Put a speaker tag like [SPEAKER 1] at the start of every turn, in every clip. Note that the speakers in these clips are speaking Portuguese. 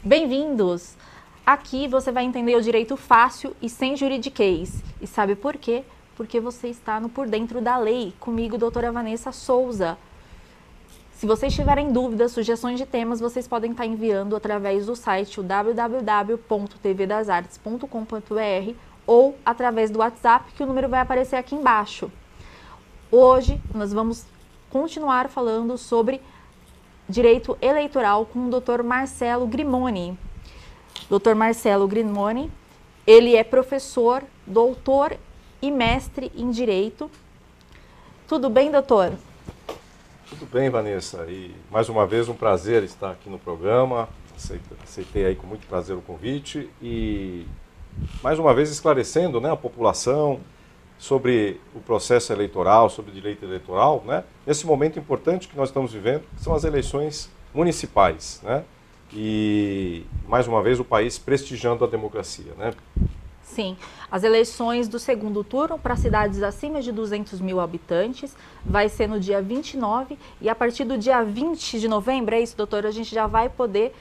[SPEAKER 1] Bem-vindos! Aqui você vai entender o direito fácil e sem juridiquês. E sabe por quê? Porque você está no Por Dentro da Lei, comigo, doutora Vanessa Souza. Se vocês tiverem dúvidas, sugestões de temas, vocês podem estar enviando através do site www.tvdasartes.com.br ou através do WhatsApp, que o número vai aparecer aqui embaixo. Hoje nós vamos continuar falando sobre direito eleitoral com o Dr. Marcelo Grimoni. Dr. Marcelo Grimoni, ele é professor, doutor e mestre em direito. Tudo bem, doutor?
[SPEAKER 2] Tudo bem, Vanessa. E mais uma vez um prazer estar aqui no programa. Aceitei aí com muito prazer o convite e mais uma vez esclarecendo, né, a população sobre o processo eleitoral, sobre o direito eleitoral, né? Nesse momento importante que nós estamos vivendo, que são as eleições municipais, né? E, mais uma vez, o país prestigiando a democracia, né?
[SPEAKER 1] Sim, as eleições do segundo turno para cidades acima de 200 mil habitantes vai ser no dia 29 e a partir do dia 20 de novembro, é isso, doutor? A gente já vai poder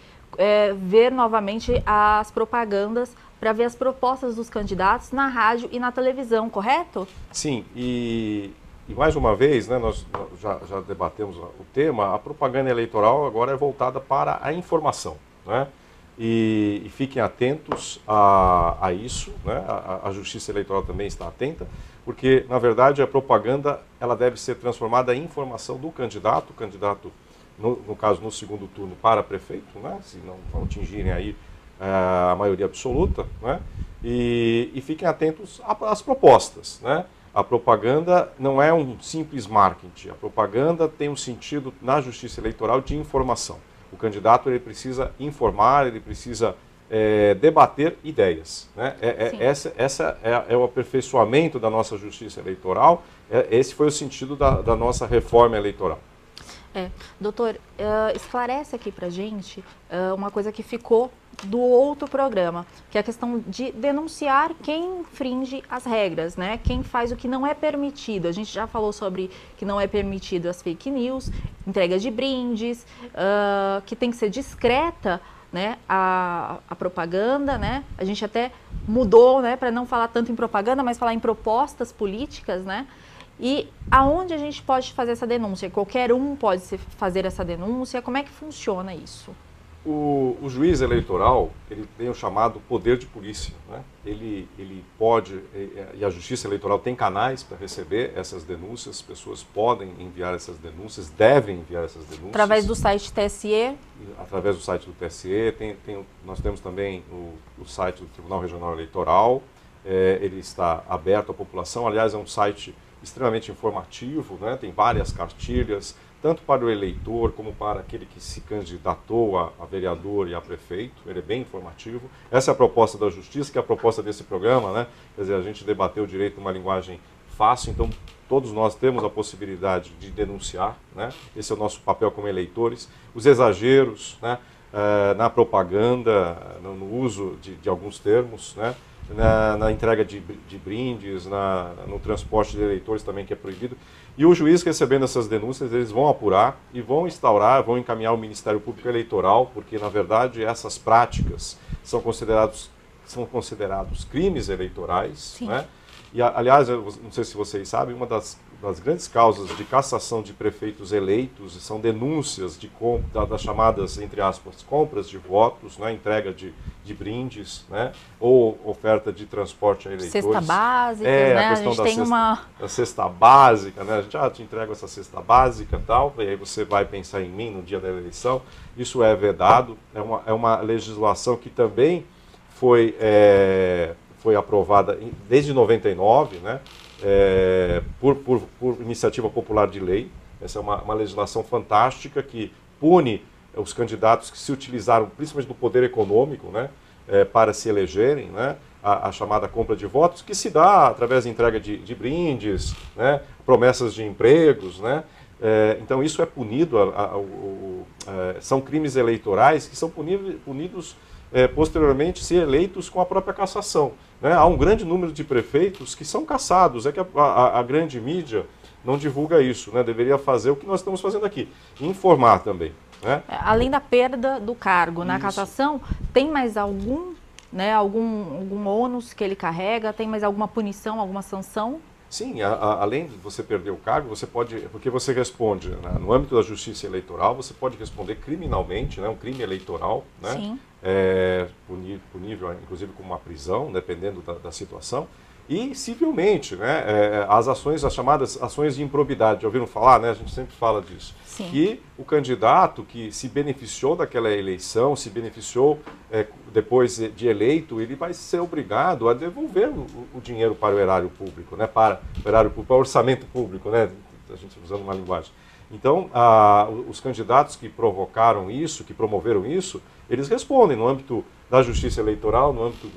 [SPEAKER 1] ver novamente as propagandas para ver as propostas dos candidatos na rádio e na televisão, correto?
[SPEAKER 2] Sim, e mais uma vez, né, nós já debatemos o tema, a propaganda eleitoral agora é voltada para a informação, né? E fiquem atentos a isso, né? A Justiça Eleitoral também está atenta, porque, na verdade, a propaganda ela deve ser transformada em informação do candidato, no caso, no segundo turno, para prefeito, né? Se não atingirem aí a maioria absoluta, né? E fiquem atentos às propostas, né? A propaganda não é um simples marketing, a propaganda tem um sentido na Justiça Eleitoral de informação. O candidato ele precisa informar, ele precisa debater ideias, né? Essa é o aperfeiçoamento da nossa Justiça Eleitoral, esse foi o sentido da nossa reforma eleitoral.
[SPEAKER 1] Doutor, esclarece aqui pra gente uma coisa que ficou do outro programa, que é a questão de denunciar quem infringe as regras, né? Quem faz o que não é permitido. A gente já falou sobre que não é permitido as fake news, entrega de brindes, que tem que ser discreta, né? A propaganda, né? A gente até mudou, né? Para não falar tanto em propaganda, mas falar em propostas políticas, né? E aonde a gente pode fazer essa denúncia? Qualquer um pode fazer essa denúncia? Como é que funciona isso?
[SPEAKER 2] O juiz eleitoral, ele tem o chamado poder de polícia, né? Ele pode, e a Justiça Eleitoral tem canais para receber essas denúncias, as pessoas podem enviar essas denúncias, devem enviar essas denúncias.
[SPEAKER 1] Através do site TSE?
[SPEAKER 2] Através do site do TSE, nós temos também o site do Tribunal Regional Eleitoral, ele está aberto à população, aliás é um site extremamente informativo, né? Tem várias cartilhas, tanto para o eleitor como para aquele que se candidatou a vereador e a prefeito, ele é bem informativo. Essa é a proposta da Justiça, que é a proposta desse programa, né? Quer dizer, a gente debateu o direito numa linguagem fácil, então todos nós temos a possibilidade de denunciar, né? Esse é o nosso papel como eleitores. Os exageros, né? Na propaganda, no uso de alguns termos, né? Na entrega de brindes, no transporte de eleitores também, que é proibido. E o juiz, recebendo essas denúncias, eles vão apurar e vão instaurar, vão encaminhar ao Ministério Público Eleitoral, porque, na verdade, essas práticas são considerados crimes eleitorais, né? E, aliás, eu não sei se vocês sabem, uma das grandes causas de cassação de prefeitos eleitos são denúncias das chamadas, entre aspas, compras de votos, né? Entrega de brindes, né? Ou oferta de transporte a eleitores.
[SPEAKER 1] Cesta básica, né?
[SPEAKER 2] A questão da cesta básica, né? A gente te entrega essa cesta básica e tal, e aí você vai pensar em mim no dia da eleição. Isso é vedado, é uma legislação que também foi aprovada desde 99, né? Por iniciativa popular de lei. Essa é uma legislação fantástica que pune os candidatos que se utilizaram principalmente do poder econômico, né? Para se elegerem, né? A chamada compra de votos, que se dá através da entrega de brindes, né? Promessas de empregos, né? Então isso é punido, são crimes eleitorais que são punidos posteriormente se eleitos com a própria cassação, né? Há um grande número de prefeitos que são cassados, é que a grande mídia não divulga isso, né? Deveria fazer o que nós estamos fazendo aqui, informar também. né?
[SPEAKER 1] Além da perda do cargo, na cassação, tem mais algum, né, algum ônus que ele carrega? Tem mais alguma punição, alguma sanção?
[SPEAKER 2] Sim, além de você perder o cargo, você pode, porque você responde, né, no âmbito da justiça eleitoral, você pode responder criminalmente, né, um crime eleitoral, né,
[SPEAKER 1] Sim.
[SPEAKER 2] punível, inclusive com uma prisão, dependendo da situação, e civilmente, né, as chamadas ações de improbidade, já ouviram falar, né, a gente sempre fala disso.
[SPEAKER 1] Sim.
[SPEAKER 2] Que o candidato que se beneficiou daquela eleição, se beneficiou depois de eleito, ele vai ser obrigado a devolver o dinheiro para o erário público, né, para o erário público, para o orçamento público, né, a gente usando uma linguagem. Então, os candidatos que provocaram isso, que promoveram isso, eles respondem no âmbito da justiça eleitoral, no âmbito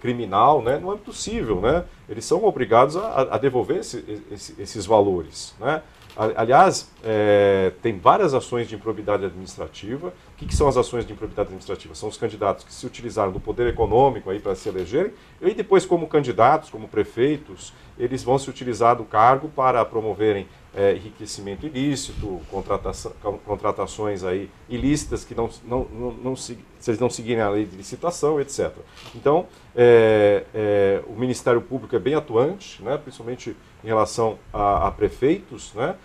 [SPEAKER 2] criminal, né, no âmbito civil, né, eles são obrigados a devolver esses valores, né. Aliás, tem várias ações de improbidade administrativa. O que são as ações de improbidade administrativa? São os candidatos que se utilizaram do poder econômico aí para se elegerem, e depois, como candidatos, como prefeitos, eles vão se utilizar do cargo para promoverem enriquecimento ilícito, contratações aí ilícitas que se eles não seguirem a lei de licitação, etc. Então, o Ministério Público é bem atuante, né, principalmente em relação a prefeitos, né,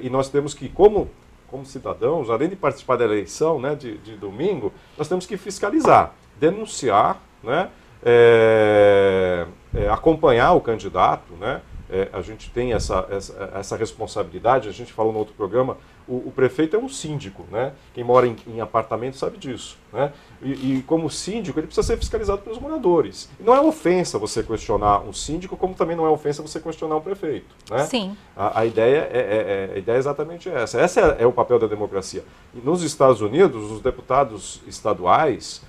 [SPEAKER 2] e nós temos que, como cidadãos, além de participar da eleição, né, de domingo, nós temos que fiscalizar, denunciar, né, acompanhar o candidato, né. A gente tem essa responsabilidade. A gente falou no outro programa, o prefeito é um síndico, né? Quem mora em apartamento sabe disso, né? E como síndico, ele precisa ser fiscalizado pelos moradores. E não é ofensa você questionar um síndico, como também não é ofensa você questionar um prefeito, né?
[SPEAKER 1] Sim.
[SPEAKER 2] A ideia é exatamente essa. Esse é o papel da democracia. E nos Estados Unidos, os deputados estaduais,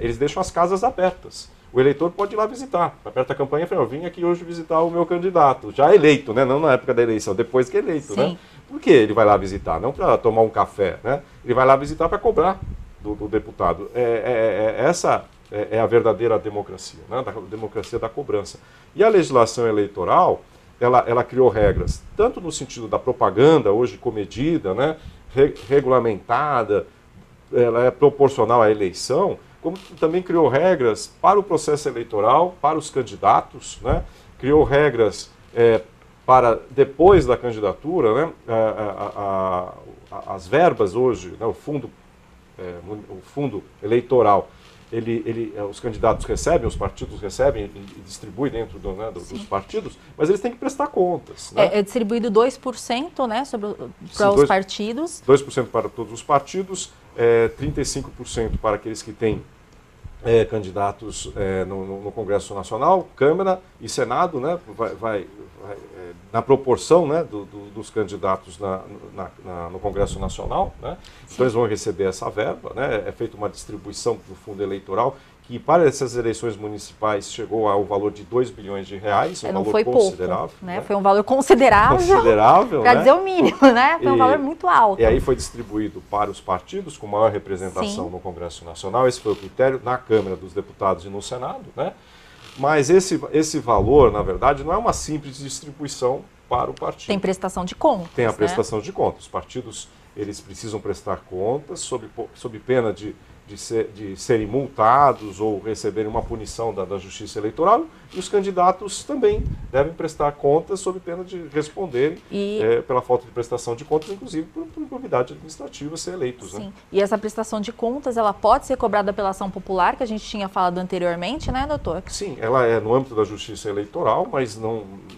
[SPEAKER 2] eles deixam as casas abertas. O eleitor pode ir lá visitar. Aperta a campanha e fala, eu vim aqui hoje visitar o meu candidato, já eleito, né? Não na época da eleição, depois que é eleito,
[SPEAKER 1] Sim.
[SPEAKER 2] né? Por que ele vai lá visitar? Não para tomar um café, né? Ele vai lá visitar para cobrar do deputado. Essa é a verdadeira democracia, né? A democracia da cobrança. E a legislação eleitoral, ela criou regras, tanto no sentido da propaganda, hoje comedida, né? Regulamentada, ela é proporcional à eleição, como também criou regras para o processo eleitoral, para os candidatos, né? Criou regras para depois da candidatura, né? As verbas hoje, né? o fundo eleitoral, os candidatos recebem, os partidos recebem e distribuem dentro dos partidos, mas eles têm que prestar contas. Né?
[SPEAKER 1] É distribuído 2%, né, para os partidos.
[SPEAKER 2] 2% para todos os partidos, 35% para aqueles que têm candidatos no Congresso Nacional, Câmara e Senado, né, vai na proporção, né, dos candidatos no Congresso Nacional, né, então eles vão receber essa verba, né, é feita uma distribuição do fundo eleitoral que para essas eleições municipais chegou ao valor de 2 bilhões de reais, um valor considerável.
[SPEAKER 1] Pouco, né? Foi um valor considerável, para
[SPEAKER 2] né?
[SPEAKER 1] dizer o mínimo, né? Foi um valor muito alto.
[SPEAKER 2] E aí foi distribuído para os partidos com maior representação no Congresso Nacional, esse foi o critério, na Câmara dos Deputados e no Senado, né? Mas esse valor, na verdade, não é uma simples distribuição para o partido.
[SPEAKER 1] Tem prestação de contas.
[SPEAKER 2] Tem a prestação de contas. Os partidos, eles precisam prestar contas sob pena de serem multados ou receberem uma punição da Justiça Eleitoral, e os candidatos também devem prestar contas sob pena de responderem pela falta de prestação de contas, inclusive por improbidade administrativa, ser eleitos.
[SPEAKER 1] Sim.
[SPEAKER 2] Né?
[SPEAKER 1] E essa prestação de contas, ela pode ser cobrada pela ação popular, que a gente tinha falado anteriormente, né, doutor?
[SPEAKER 2] Sim, ela é no âmbito da Justiça Eleitoral, mas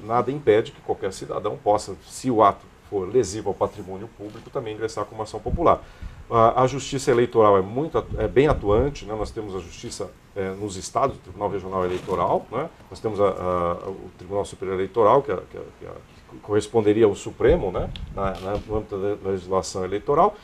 [SPEAKER 2] nada impede que qualquer cidadão possa, se o ato for lesivo ao patrimônio público, também ingressar com uma ação popular. A Justiça Eleitoral é bem atuante, né? Nós temos a Justiça nos estados, o Tribunal Regional Eleitoral, né? Nós temos o Tribunal Superior Eleitoral, que corresponderia ao Supremo, né? No âmbito da legislação eleitoral,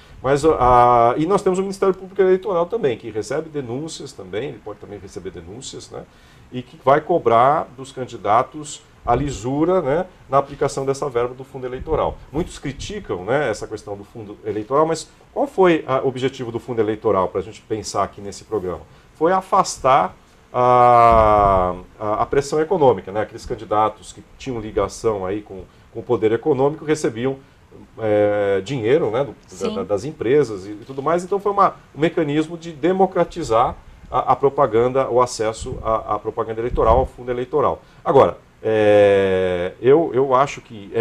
[SPEAKER 2] e nós temos o Ministério Público Eleitoral também, que recebe denúncias também, ele pode também receber denúncias, né? E que vai cobrar dos candidatos a lisura, né, na aplicação dessa verba do fundo eleitoral. Muitos criticam, né, essa questão do fundo eleitoral, mas qual foi o objetivo do fundo eleitoral, para a gente pensar aqui nesse programa? Foi afastar a pressão econômica, né? Aqueles candidatos que tinham ligação aí com o poder econômico recebiam dinheiro, né, das empresas e tudo mais. Então foi um mecanismo de democratizar a propaganda, o acesso à propaganda eleitoral, ao fundo eleitoral. Agora, eu acho que,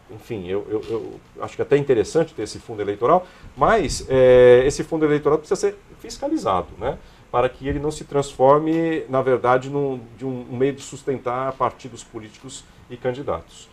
[SPEAKER 2] enfim, eu acho que é até interessante ter esse fundo eleitoral, mas esse fundo eleitoral precisa ser fiscalizado, né, para que ele não se transforme, na verdade, de um meio de sustentar partidos políticos e candidatos.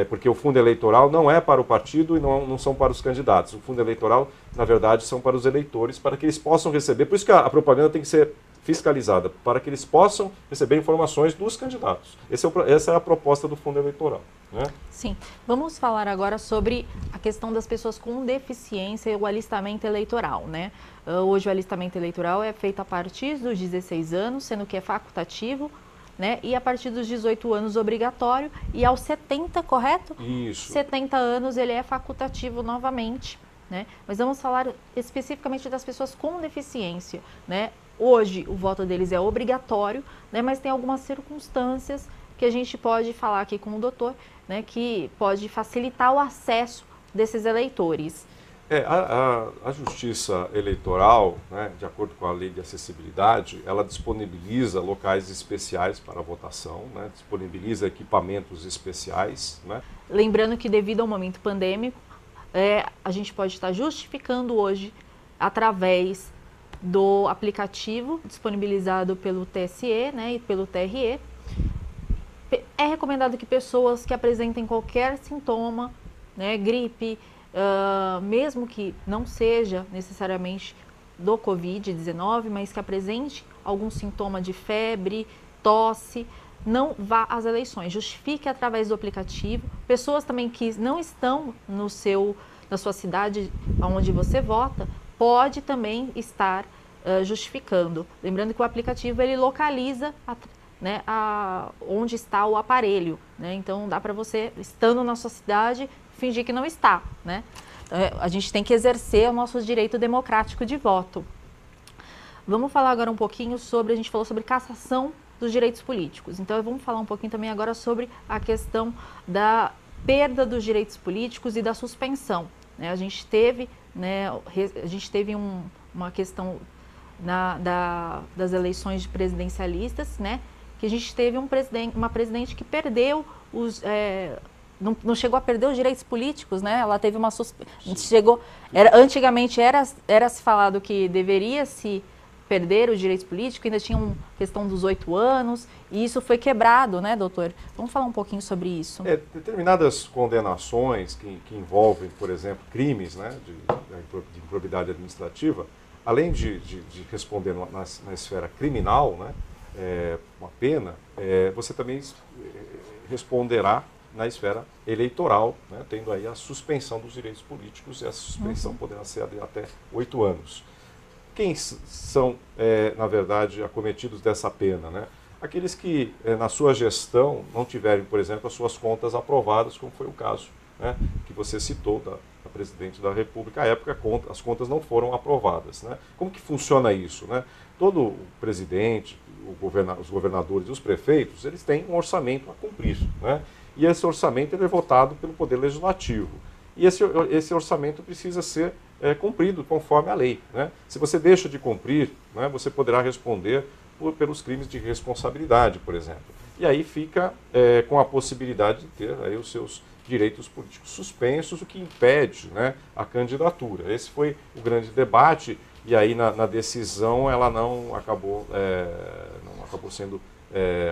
[SPEAKER 2] Porque o fundo eleitoral não é para o partido e não são para os candidatos. O fundo eleitoral, na verdade, são para os eleitores, para que eles possam receber. Por isso que a propaganda tem que ser fiscalizada, para que eles possam receber informações dos candidatos. Essa é a proposta do fundo eleitoral, né?
[SPEAKER 1] Sim. Vamos falar agora sobre a questão das pessoas com deficiência e o alistamento eleitoral, né? Hoje o alistamento eleitoral é feito a partir dos 16 anos, sendo que é facultativo, né? E a partir dos 18 anos obrigatório, e aos 70, correto?
[SPEAKER 2] Isso.
[SPEAKER 1] 70 anos ele é facultativo novamente, né? Mas vamos falar especificamente das pessoas com deficiência, né? Hoje o voto deles é obrigatório, né? Mas tem algumas circunstâncias que a gente pode falar aqui com o doutor, né? Que pode facilitar o acesso desses eleitores.
[SPEAKER 2] A Justiça Eleitoral, né, de acordo com a Lei de Acessibilidade, ela disponibiliza locais especiais para votação, né, disponibiliza equipamentos especiais, né.
[SPEAKER 1] Lembrando que devido ao momento pandêmico, a gente pode estar justificando hoje através do aplicativo disponibilizado pelo TSE, né, e pelo TRE. É recomendado que pessoas que apresentem qualquer sintoma, né, gripe, mesmo que não seja necessariamente do Covid-19, mas que apresente algum sintoma de febre, tosse, não vá às eleições. Justifique através do aplicativo. Pessoas também que não estão na sua cidade onde você vota, pode também estar justificando. Lembrando que o aplicativo ele localiza né, onde está o aparelho, né? Então dá para você, estando na sua cidade, fingir que não está, né? A gente tem que exercer o nosso direito democrático de voto. Vamos falar agora um pouquinho a gente falou sobre cassação dos direitos políticos. Então vamos falar um pouquinho também agora sobre a questão da perda dos direitos políticos e da suspensão, né? A gente teve uma questão das eleições presidencialistas, né? Que a gente teve uma presidente que perdeu não chegou a perder os direitos políticos, né? Ela teve uma suspensão. Antigamente era se falado que deveria se perder os direitos políticos, ainda tinha uma questão dos 8 anos, e isso foi quebrado, né, doutor? Vamos falar um pouquinho sobre isso.
[SPEAKER 2] Determinadas condenações que envolvem, por exemplo, crimes, né, de improbidade administrativa, além de responder na esfera criminal, né, uma pena, você também responderá na esfera eleitoral, né, tendo aí a suspensão dos direitos políticos, e essa suspensão poderá ser de até 8 anos. Quem são, na verdade, acometidos dessa pena, né? Aqueles que, na sua gestão, não tiverem, por exemplo, as suas contas aprovadas, como foi o caso, né, que você citou da presidente da República. À época, as contas não foram aprovadas, né? Como que funciona isso, né? Todo o presidente, os governadores e os prefeitos, eles têm um orçamento a cumprir, né? E esse orçamento ele é votado pelo Poder Legislativo. E esse orçamento precisa ser cumprido conforme a lei, né? Se você deixa de cumprir, né, você poderá responder pelos crimes de responsabilidade, por exemplo. E aí fica com a possibilidade de ter aí os seus direitos políticos suspensos, o que impede, né, a candidatura. Esse foi o grande debate, e aí na decisão ela não acabou sendo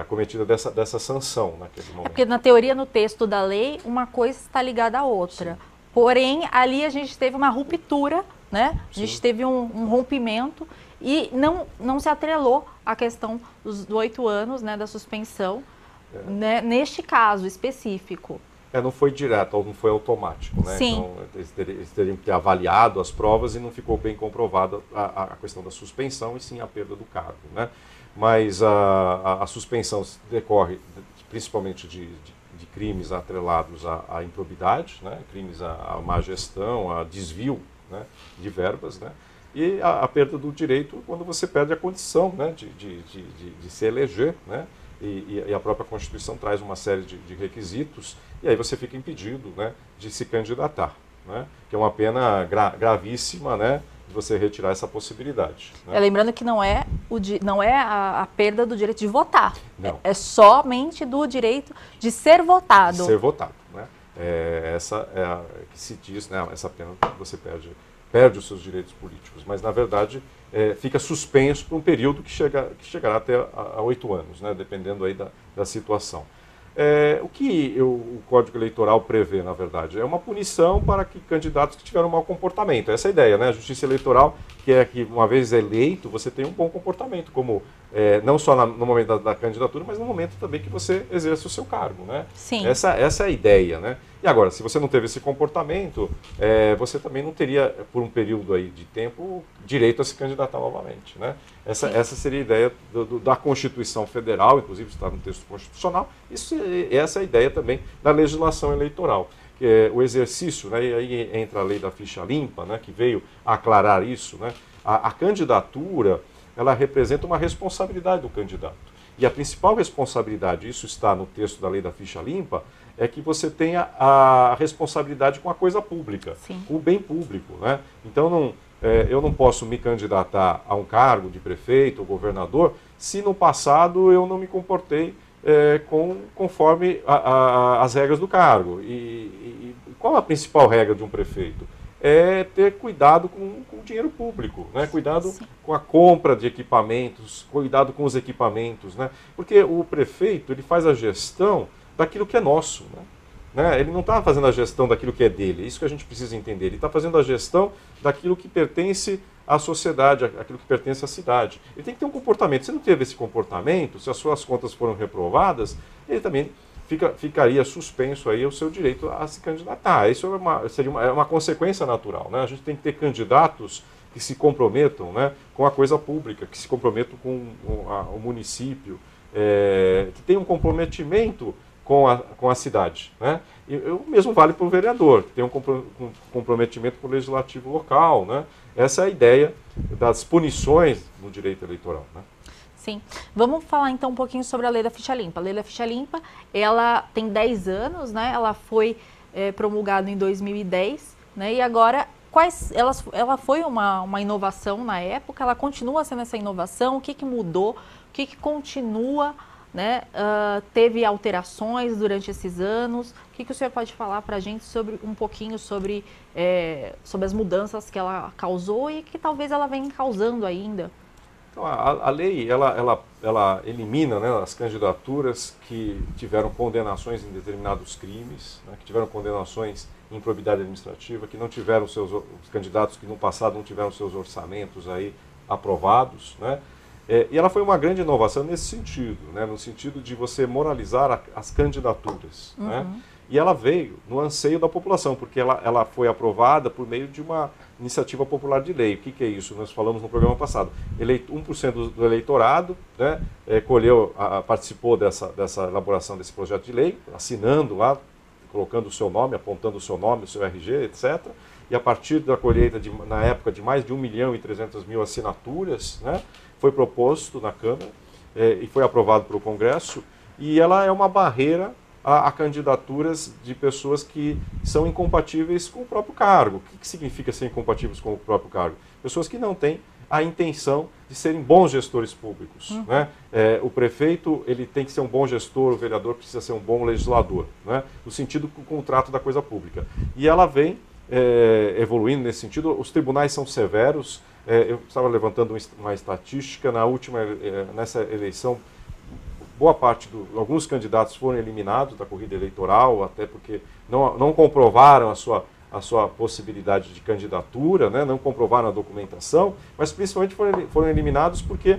[SPEAKER 2] acometida dessa sanção naquele momento.
[SPEAKER 1] Porque na teoria, no texto da lei, uma coisa está ligada à outra. Sim. Porém, ali a gente teve uma ruptura, né? A gente teve um rompimento e não se atrelou à questão dos 8 anos, né, da suspensão, né, neste caso específico.
[SPEAKER 2] Não foi direto, não foi automático, né?
[SPEAKER 1] Sim.
[SPEAKER 2] Então, eles teriam que ter avaliado as provas e não ficou bem comprovada a questão da suspensão e sim a perda do cargo, né? Mas a suspensão decorre principalmente de crimes atrelados à improbidade, né? Crimes à má gestão, a desvio, né, de verbas, né? E a perda do direito quando você perde a condição, né, de se eleger, né? E a própria Constituição traz uma série de requisitos, e aí você fica impedido, né, de se candidatar. né? Que é uma pena gravíssima, né? De você retirar essa possibilidade. Né?
[SPEAKER 1] Lembrando que não é, não é a perda do direito de votar,
[SPEAKER 2] Não.
[SPEAKER 1] Somente do direito de ser votado.
[SPEAKER 2] De ser votado, né? Essa é a que se diz, né? Essa pena que você perde os seus direitos políticos, mas na verdade fica suspenso por um período que chegará até a 8 anos, né? Dependendo aí da situação. O que o Código Eleitoral prevê, na verdade, é uma punição para que candidatos que tiveram um mau comportamento. Essa é a ideia, né? A Justiça Eleitoral, que é que uma vez eleito, você tem um bom comportamento, como não só no momento da candidatura, mas no momento também que você exerce o seu cargo, né?
[SPEAKER 1] Sim.
[SPEAKER 2] Essa é a ideia, né? E agora, se você não teve esse comportamento, você também não teria, por um período aí de tempo, direito a se candidatar novamente, né? Essa seria a ideia da Constituição Federal, inclusive está no texto constitucional. Essa é a ideia também da legislação eleitoral, que é o exercício, né? E aí entra a lei da ficha limpa, né? Que veio aclarar isso, né? A candidatura, ela representa uma responsabilidade do candidato. E a principal responsabilidade, isso está no texto da lei da ficha limpa, é que você tenha a responsabilidade com a coisa pública,
[SPEAKER 1] Sim.
[SPEAKER 2] com o bem público, né? Então, eu não posso me candidatar a um cargo de prefeito ou governador se no passado eu não me comportei conforme as regras do cargo. E qual a principal regra de um prefeito? É ter cuidado com o dinheiro público, né? Cuidado
[SPEAKER 1] Sim.
[SPEAKER 2] com a compra de equipamentos, cuidado com os equipamentos, né? Porque o prefeito ele faz a gestão daquilo que é nosso, né? Ele não está fazendo a gestão daquilo que é dele, é isso que a gente precisa entender. Ele está fazendo a gestão daquilo que pertence à sociedade, aquilo que pertence à cidade. Ele tem que ter um comportamento. Se não teve esse comportamento, se as suas contas foram reprovadas, ele também ficaria suspenso aí o seu direito a se candidatar. Isso seria uma consequência natural, né? A gente tem que ter candidatos que se comprometam, né, com a coisa pública, que se comprometam com o município, que tenham um comprometimento com a cidade, né? E o mesmo vale para o vereador, que tem um comprometimento com o legislativo local, né? Essa é a ideia das punições no direito eleitoral, né?
[SPEAKER 1] Sim. Vamos falar então um pouquinho sobre a Lei da Ficha Limpa. A Lei da Ficha Limpa, ela tem 10 anos, né? Ela foi promulgada em 2010, né? E agora, ela foi uma inovação na época, ela continua sendo essa inovação, o que mudou, o que continua, né? Teve alterações durante esses anos. O que o senhor pode falar para a gente um pouquinho sobre as mudanças que ela causou e que talvez ela venha causando ainda?
[SPEAKER 2] Então, a lei, ela elimina, né, as candidaturas que tiveram condenações em determinados crimes, né, que tiveram condenações em improbidade administrativa, que não tiveram os candidatos que no passado não tiveram seus orçamentos aí aprovados, né? E ela foi uma grande inovação nesse sentido, né, no sentido de você moralizar as candidaturas,
[SPEAKER 1] uhum.
[SPEAKER 2] né? E ela veio no anseio da população, porque ela foi aprovada por meio de uma iniciativa popular de lei. O que é isso? Nós falamos no programa passado. 1% do eleitorado, né, participou dessa elaboração desse projeto de lei, assinando lá, colocando o seu nome, apontando o seu nome, o seu RG, etc. E a partir da colheita, na época, de mais de 1.300.000 assinaturas, né, foi proposto na Câmara e foi aprovado pelo Congresso. E ela é uma barreira a candidaturas de pessoas que são incompatíveis com o próprio cargo. O que significa ser incompatíveis com o próprio cargo? Pessoas que não têm a intenção de serem bons gestores públicos.
[SPEAKER 1] Uhum.
[SPEAKER 2] Né? O prefeito ele tem que ser um bom gestor, o vereador precisa ser um bom legislador, né? No sentido do contrato da coisa pública. E ela vem evoluindo nesse sentido. Os tribunais são severos. Eu estava levantando uma estatística, nessa eleição, boa parte alguns candidatos foram eliminados da corrida eleitoral, até porque não comprovaram a sua possibilidade de candidatura, né? Não comprovaram a documentação, mas principalmente foram eliminados porque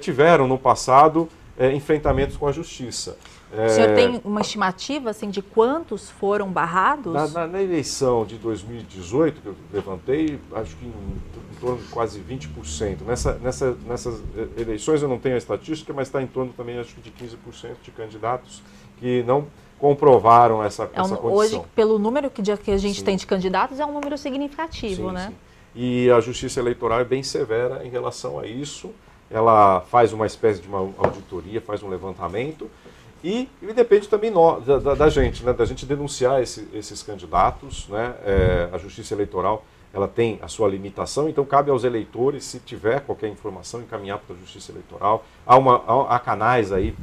[SPEAKER 2] tiveram no passado enfrentamentos com a justiça.
[SPEAKER 1] O senhor tem uma estimativa assim, de quantos foram barrados?
[SPEAKER 2] Na eleição de 2018, que eu levantei, acho que em torno de quase 20%. Nessas eleições eu não tenho a estatística, mas está em torno também, acho que de 15% de candidatos que não comprovaram essa condição.
[SPEAKER 1] Hoje, pelo número que a gente
[SPEAKER 2] Sim.
[SPEAKER 1] tem de candidatos, é um número significativo,
[SPEAKER 2] sim,
[SPEAKER 1] né?
[SPEAKER 2] Sim. E a Justiça Eleitoral é bem severa em relação a isso. Ela faz uma espécie de uma auditoria, faz um levantamento E depende também da gente, né, da gente denunciar esses candidatos, né, a Justiça Eleitoral ela tem a sua limitação, então cabe aos eleitores, se tiver qualquer informação, encaminhar para a Justiça Eleitoral. Há canais aí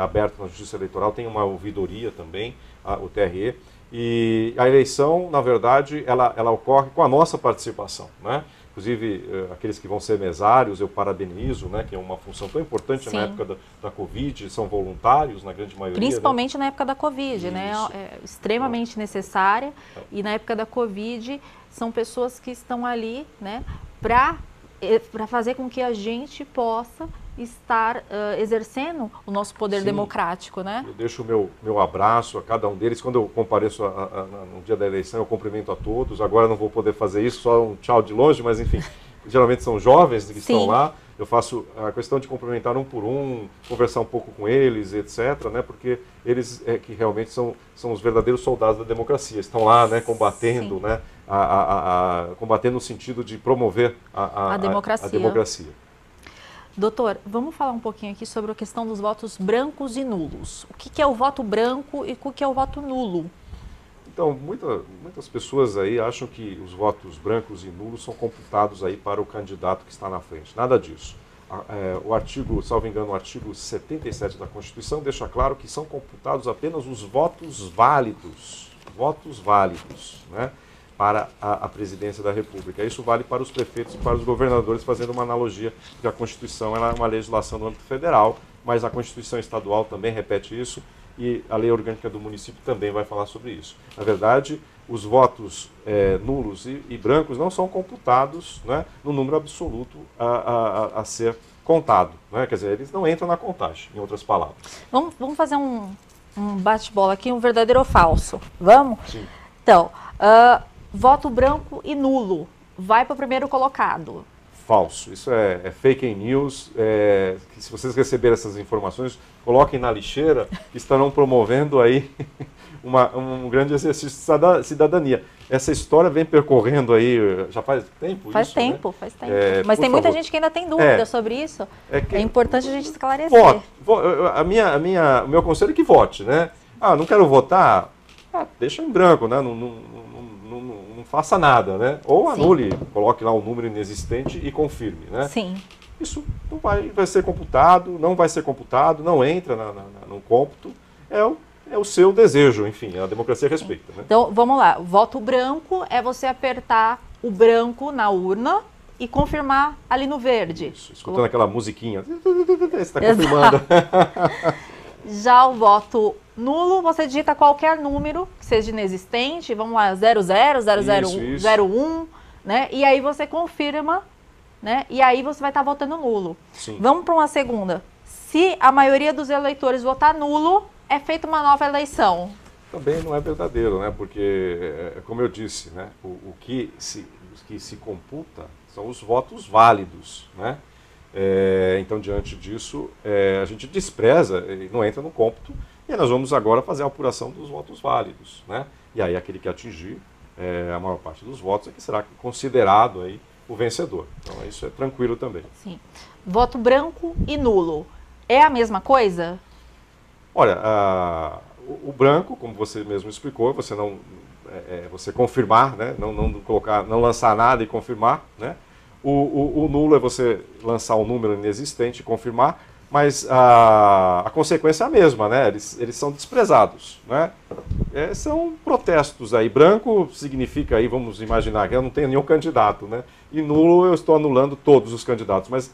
[SPEAKER 2] abertos na Justiça Eleitoral, tem uma ouvidoria também, o TRE, e a eleição, na verdade, ela ocorre com a nossa participação, né? Inclusive, aqueles que vão ser mesários, eu parabenizo, né, que é uma função tão importante. Sim. Na época da Covid, são voluntários, na grande maioria.
[SPEAKER 1] Principalmente,
[SPEAKER 2] né?
[SPEAKER 1] Na época da Covid, né? É extremamente necessária. E na época da Covid, são pessoas que estão ali, né, para fazer com que a gente possa estar exercendo o nosso poder. Sim. Democrático, né?
[SPEAKER 2] Eu deixo o meu abraço a cada um deles. Quando eu compareço no dia da eleição, eu cumprimento a todos. Agora não vou poder fazer isso, só um tchau de longe, mas enfim, geralmente são jovens que Sim. estão lá. Eu faço a questão de cumprimentar um por um, conversar um pouco com eles, etc., né? Porque eles que realmente são os verdadeiros soldados da democracia. Estão lá, né, combatendo, Sim. né, combatendo no sentido de promover a democracia.
[SPEAKER 1] Doutor, vamos falar um pouquinho aqui sobre a questão dos votos brancos e nulos. O que é o voto branco e o que é o voto nulo?
[SPEAKER 2] Então, muitas pessoas aí acham que os votos brancos e nulos são computados aí para o candidato que está na frente. Nada disso. O artigo, salvo engano, o artigo 77 da Constituição deixa claro que são computados apenas os votos válidos, né, para a presidência da República. Isso vale para os prefeitos e para os governadores, fazendo uma analogia que a Constituição ela é uma legislação do âmbito federal, mas a Constituição estadual também repete isso, e a lei orgânica do município também vai falar sobre isso. Na verdade, os votos nulos e brancos não são computados, né, no número absoluto a ser contado, né? Quer dizer, eles não entram na contagem, em outras palavras.
[SPEAKER 1] Vamos fazer um bate-bola aqui, um verdadeiro ou falso. Vamos?
[SPEAKER 2] Sim.
[SPEAKER 1] Então, voto branco e nulo vai para o primeiro colocado.
[SPEAKER 2] Falso. Isso é fake news. Que se vocês receberem essas informações, coloquem na lixeira, que estarão promovendo aí um grande exercício de cidadania. Essa história vem percorrendo aí, já faz tempo?
[SPEAKER 1] Faz
[SPEAKER 2] isso,
[SPEAKER 1] tempo,
[SPEAKER 2] né?
[SPEAKER 1] Faz tempo. Mas tem muita gente que ainda tem dúvida sobre isso. É importante a gente esclarecer.
[SPEAKER 2] O meu conselho é que vote, né? Não quero votar? Deixa em branco, né? Não faça nada, né? Ou anule, Sim. Coloque lá um número inexistente e confirme, né?
[SPEAKER 1] Sim.
[SPEAKER 2] Isso não vai ser computado, não vai ser computado, não entra no cômputo. É o seu desejo, enfim, a democracia respeita, né?
[SPEAKER 1] Então, vamos lá. Voto branco é você apertar o branco na urna e confirmar ali no verde.
[SPEAKER 2] Isso, escutando aquela musiquinha. Você está confirmando.
[SPEAKER 1] Já o voto nulo, você digita qualquer número que seja inexistente, vamos lá, 00, 001, né? E aí você confirma, né? E aí você vai estar votando nulo.
[SPEAKER 2] Sim.
[SPEAKER 1] Vamos para uma segunda. Se a maioria dos eleitores votar nulo, é feita uma nova eleição.
[SPEAKER 2] Também não é verdadeiro, né? Porque, como eu disse, né? O que se computa são os votos válidos, né? Então, diante disso, a gente despreza, não entra no cômputo, e nós vamos agora fazer a apuração dos votos válidos, né? E aí aquele que atingir a maior parte dos votos é que será considerado aí o vencedor. Então isso é tranquilo também.
[SPEAKER 1] Sim. Voto branco e nulo é a mesma coisa?
[SPEAKER 2] Olha, o branco, como você mesmo explicou, você não você confirmar, né? Não lançar nada e confirmar, né? O nulo é você lançar um número inexistente e confirmar, mas a consequência é a mesma, né? Eles são desprezados, né? São protestos aí. Branco significa aí, vamos imaginar que eu não tenho nenhum candidato, né? E nulo eu estou anulando todos os candidatos, mas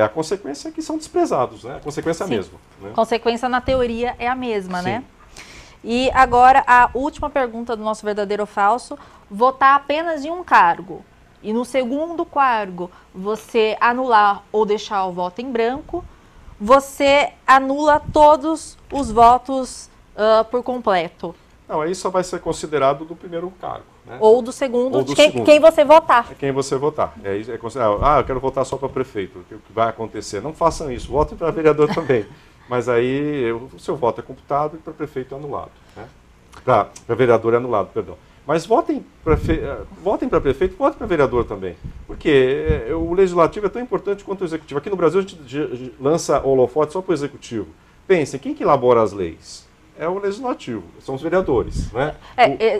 [SPEAKER 2] a consequência é que são desprezados, né? A consequência é a mesma. Né?
[SPEAKER 1] Consequência na teoria é a mesma,
[SPEAKER 2] Sim.
[SPEAKER 1] né? E agora a última pergunta do nosso verdadeiro ou falso: votar apenas em um cargo e no segundo cargo você anular ou deixar o voto em branco, você anula todos os votos por completo.
[SPEAKER 2] Não, aí só vai ser considerado do primeiro cargo. Né?
[SPEAKER 1] Ou do segundo, quem você votar.
[SPEAKER 2] É quem você votar. É considerado, eu quero votar só para prefeito. O que vai acontecer? Não façam isso, votem para vereador também. Mas aí o seu voto é computado e para prefeito é anulado. Né? Para vereador é anulado, perdão. Mas votem para prefeito, votem para vereador também. Porque o legislativo é tão importante quanto o executivo. Aqui no Brasil a gente lança holofote só para o executivo. pensem, quem que elabora as leis? É o legislativo, são os vereadores, né?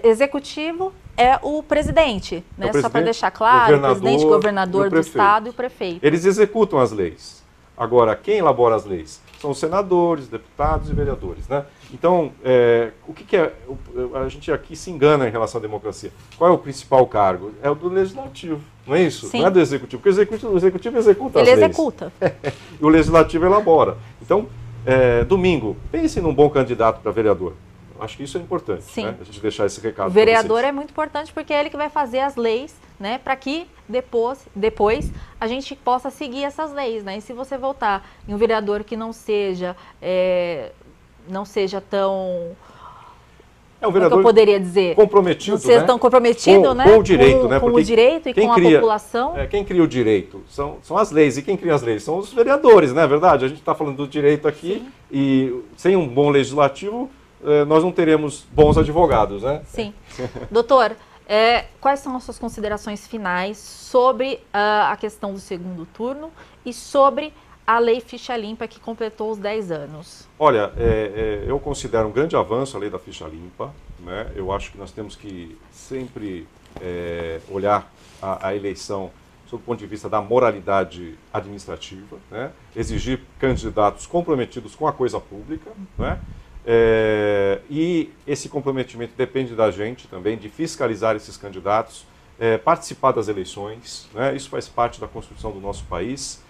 [SPEAKER 1] Executivo é o presidente, né? Só para deixar claro, o presidente, governador do estado e o prefeito.
[SPEAKER 2] Eles executam as leis. Agora, quem elabora as leis? São os senadores, deputados e vereadores, né? Então, o que é... A gente aqui se engana em relação à democracia. Qual é o principal cargo? É o do legislativo, não é isso?
[SPEAKER 1] Sim.
[SPEAKER 2] Não é do executivo, porque o executivo executa as leis.
[SPEAKER 1] Ele executa.
[SPEAKER 2] E o legislativo elabora. Então, domingo, pense num bom candidato para vereador. Acho que isso é importante, né? A gente deixar esse recado.
[SPEAKER 1] O vereador é muito importante porque é ele que vai fazer as leis, né? Para que depois a gente possa seguir essas leis, né? E se você votar em um vereador que não seja tão...
[SPEAKER 2] um vereador,
[SPEAKER 1] que eu poderia dizer,
[SPEAKER 2] comprometido,
[SPEAKER 1] não seja tão comprometido, né?
[SPEAKER 2] Com o direito, né?
[SPEAKER 1] Com o direito e com a população.
[SPEAKER 2] Quem cria o direito são as leis. E quem cria as leis são os vereadores, não é verdade? A gente está falando do direito aqui. Sim. E sem um bom legislativo, nós não teremos bons advogados, né?
[SPEAKER 1] Sim. Doutor, quais são as suas considerações finais sobre a questão do segundo turno e sobre a lei ficha limpa que completou os 10 anos?
[SPEAKER 2] Olha, eu considero um grande avanço a lei da ficha limpa, né? Eu acho que nós temos que sempre olhar a eleição sob o ponto de vista da moralidade administrativa, né? Exigir candidatos comprometidos com a coisa pública, né? E esse comprometimento depende da gente também, de fiscalizar esses candidatos, participar das eleições, né? Isso faz parte da construção do nosso país.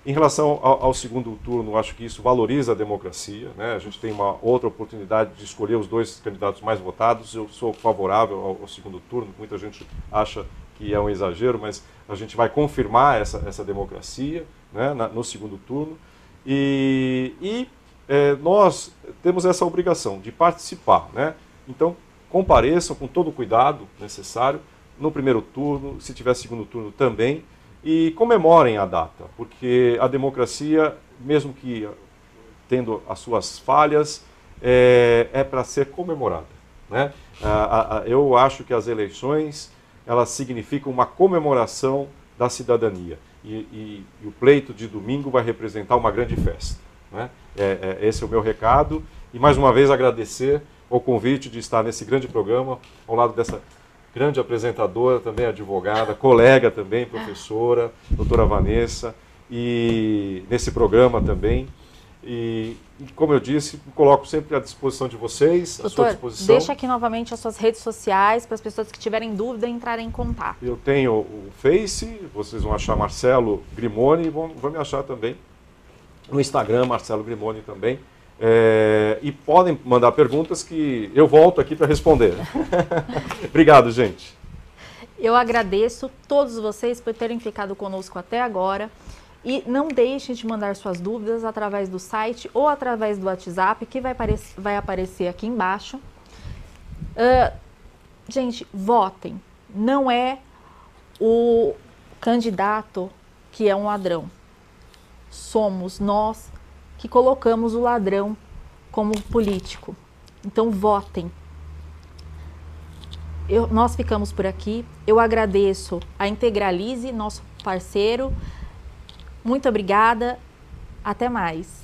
[SPEAKER 2] Em relação ao segundo turno, acho que isso valoriza a democracia, né? A gente tem uma outra oportunidade de escolher os dois candidatos mais votados. Eu sou favorável ao segundo turno, muita gente acha que é um exagero, mas a gente vai confirmar essa democracia, né, no segundo turno. Nós temos essa obrigação de participar, né? Então, compareçam com todo o cuidado necessário no primeiro turno, se tiver segundo turno também, e comemorem a data, porque a democracia, mesmo que tendo as suas falhas, é para ser comemorada, né? Eu acho que as eleições, elas significam uma comemoração da cidadania, e o pleito de domingo vai representar uma grande festa, né? Esse é o meu recado, e mais uma vez agradecer o convite de estar nesse grande programa, ao lado dessa grande apresentadora, também advogada, colega também, professora, doutora Vanessa, e nesse programa também. E como eu disse, me coloco sempre à disposição de vocês, à sua disposição.
[SPEAKER 1] Deixa aqui novamente as suas redes sociais, para as pessoas que tiverem dúvida entrarem em contato.
[SPEAKER 2] Eu tenho o Face, vocês vão achar Marcelo Grimoni, e vão me achar também no Instagram, Marcelo Grimoni também. E podem mandar perguntas que eu volto aqui para responder. Obrigado, gente.
[SPEAKER 1] Eu agradeço todos vocês por terem ficado conosco até agora. E não deixem de mandar suas dúvidas através do site ou através do WhatsApp, que vai aparecer aqui embaixo. Gente, votem. Não é o candidato que é um ladrão. Somos nós que colocamos o ladrão como político. Então, votem. Nós ficamos por aqui. Eu agradeço a Integralize, nosso parceiro. Muito obrigada. Até mais.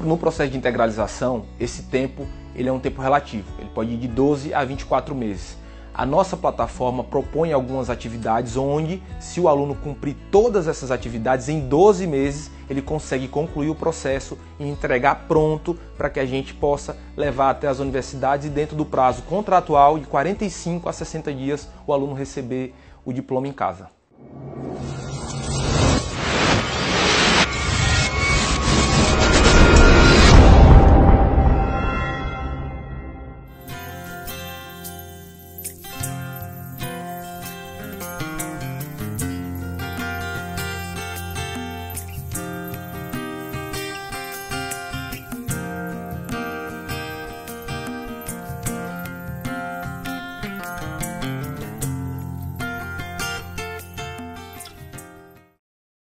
[SPEAKER 3] No processo de integralização, esse tempo ele é um tempo relativo. Ele pode ir de 12 a 24 meses. A nossa plataforma propõe algumas atividades onde, se o aluno cumprir todas essas atividades, em 12 meses ele consegue concluir o processo e entregar pronto para que a gente possa levar até as universidades e, dentro do prazo contratual de 45 a 60 dias, o aluno receber o diploma em casa.